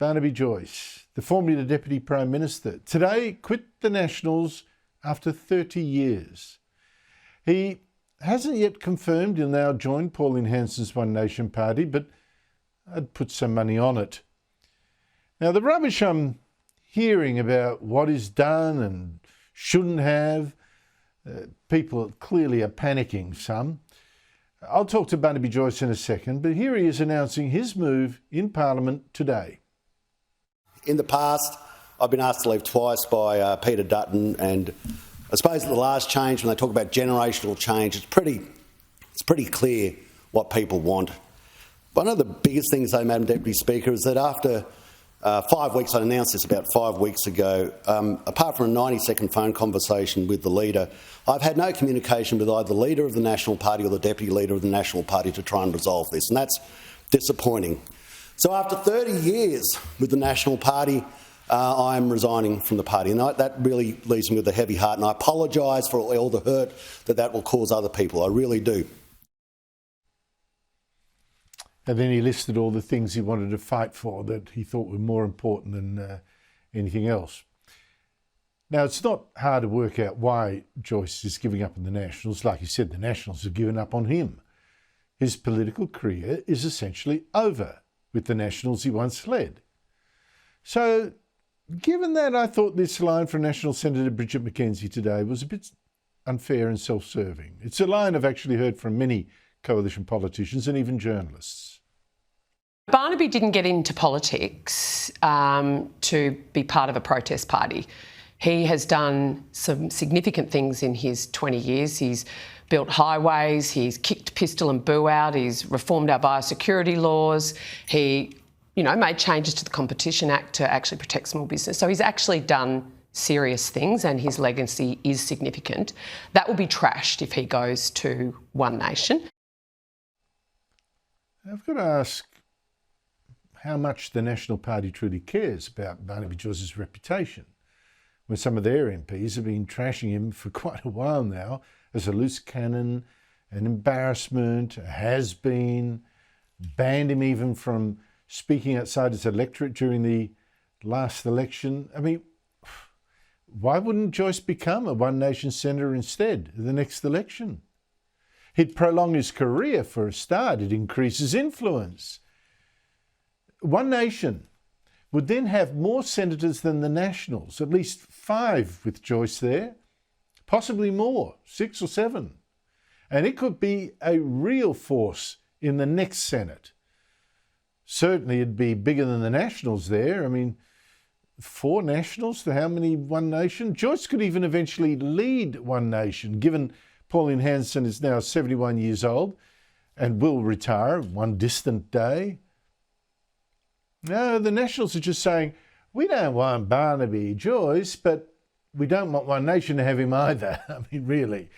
Barnaby Joyce, the formerly Deputy Prime Minister, today quit the Nationals after 30 years. He hasn't yet confirmed he'll now join Pauline Hanson's One Nation party, but I'd put some money on it. Now, the rubbish I'm hearing about what is done and shouldn't have, people clearly are panicking some. I'll talk to Barnaby Joyce in a second, but here he is announcing his move in Parliament today. In the past, I've been asked to leave twice by Peter Dutton, and I suppose at the last change, when they talk about generational change, it's pretty clear what people want. One of the biggest things, though, Madam Deputy Speaker, is that after 5 weeks, I announced this about 5 weeks ago, apart from a 90-second phone conversation with the leader, I've had no communication with either the leader of the National Party or the deputy leader of the National Party to try and resolve this, and that's disappointing. So after 30 years with the National Party, I am resigning from the party, and that really leaves me with a heavy heart, and I apologise for all the hurt that will cause other people. I really do. And then he listed all the things he wanted to fight for that he thought were more important than anything else. Now, it's not hard to work out why Joyce is giving up on the Nationals. Like he said, the Nationals have given up on him. His political career is essentially over with the Nationals he once led. So, given that, I thought this line from National Senator Bridget McKenzie today was a bit unfair and self-serving. It's a line I've actually heard from many coalition politicians and even journalists. Barnaby didn't get into politics to be part of a protest party. He has done some significant things in his 20 years. He's built highways, he's kicked pistol and boo out, he's reformed our biosecurity laws, he made changes to the Competition Act to actually protect small business. So he's actually done serious things and his legacy is significant. That will be trashed if he goes to One Nation. I've got to ask how much the National Party truly cares about Barnaby Joyce's reputation, when some of their MPs have been trashing him for quite a while now as a loose cannon, an embarrassment, a has-been, banned him even from speaking outside his electorate during the last election. I mean, why wouldn't Joyce become a One Nation senator instead at the next election? He'd prolong his career for a start. It increases influence. One Nation would then have more senators than the Nationals, at least 5 with Joyce there, possibly more, 6 or 7. And it could be a real force in the next Senate. Certainly it'd be bigger than the Nationals there. I mean, 4 Nationals to how many One Nation? Joyce could even eventually lead One Nation, given Pauline Hanson is now 71 years old and will retire one distant day. No, the Nationals are just saying, we don't want Barnaby Joyce, but we don't want One Nation to have him either. I mean, really.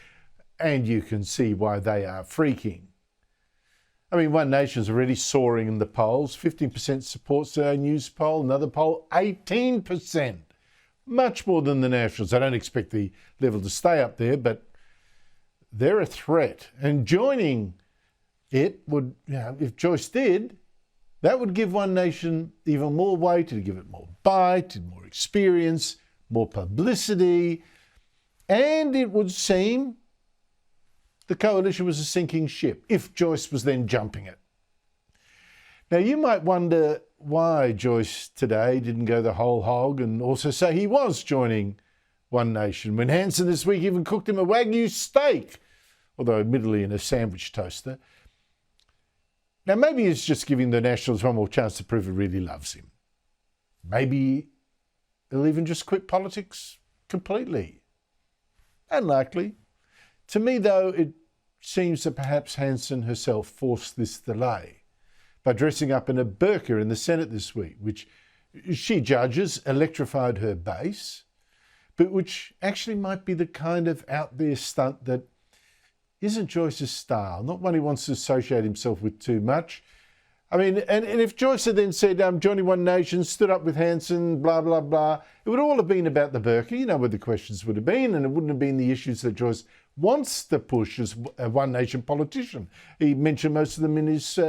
And you can see why they are freaking. I mean, One Nation's already soaring in the polls. 15% supports their news poll. Another poll, 18%. Much more than the Nationals. I don't expect the level to stay up there, but they're a threat. And joining it would, if Joyce did, that would give One Nation even more weight, it'd give it more bite, more experience, more publicity, and it would seem the coalition was a sinking ship if Joyce was then jumping it. Now, you might wonder why Joyce today didn't go the whole hog and also say he was joining One Nation, when Hanson this week even cooked him a Wagyu steak, although admittedly in a sandwich toaster. Now, maybe he's just giving the Nationals one more chance to prove he really loves him. Maybe he'll even just quit politics completely. Unlikely. To me, though, it seems that perhaps Hanson herself forced this delay by dressing up in a burqa in the Senate this week, which she judges electrified her base, but which actually might be the kind of out there stunt that isn't Joyce's style, not one he wants to associate himself with too much. I mean, and if Joyce had then said, joining One Nation, stood up with Hanson, blah, blah, blah, it would all have been about the burqa. You know where the questions would have been, and it wouldn't have been the issues that Joyce wants to push as a One Nation politician. He mentioned most of them in his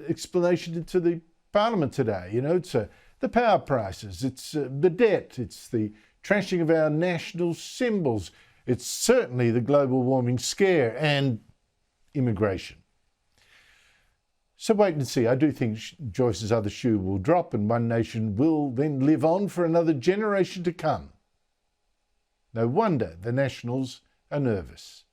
explanation to the Parliament today. You know, it's the power prices, it's the debt, it's the trashing of our national symbols, it's certainly the global warming scare and immigration. So wait and see. I do think Joyce's other shoe will drop and One Nation will then live on for another generation to come. No wonder the Nationals are nervous.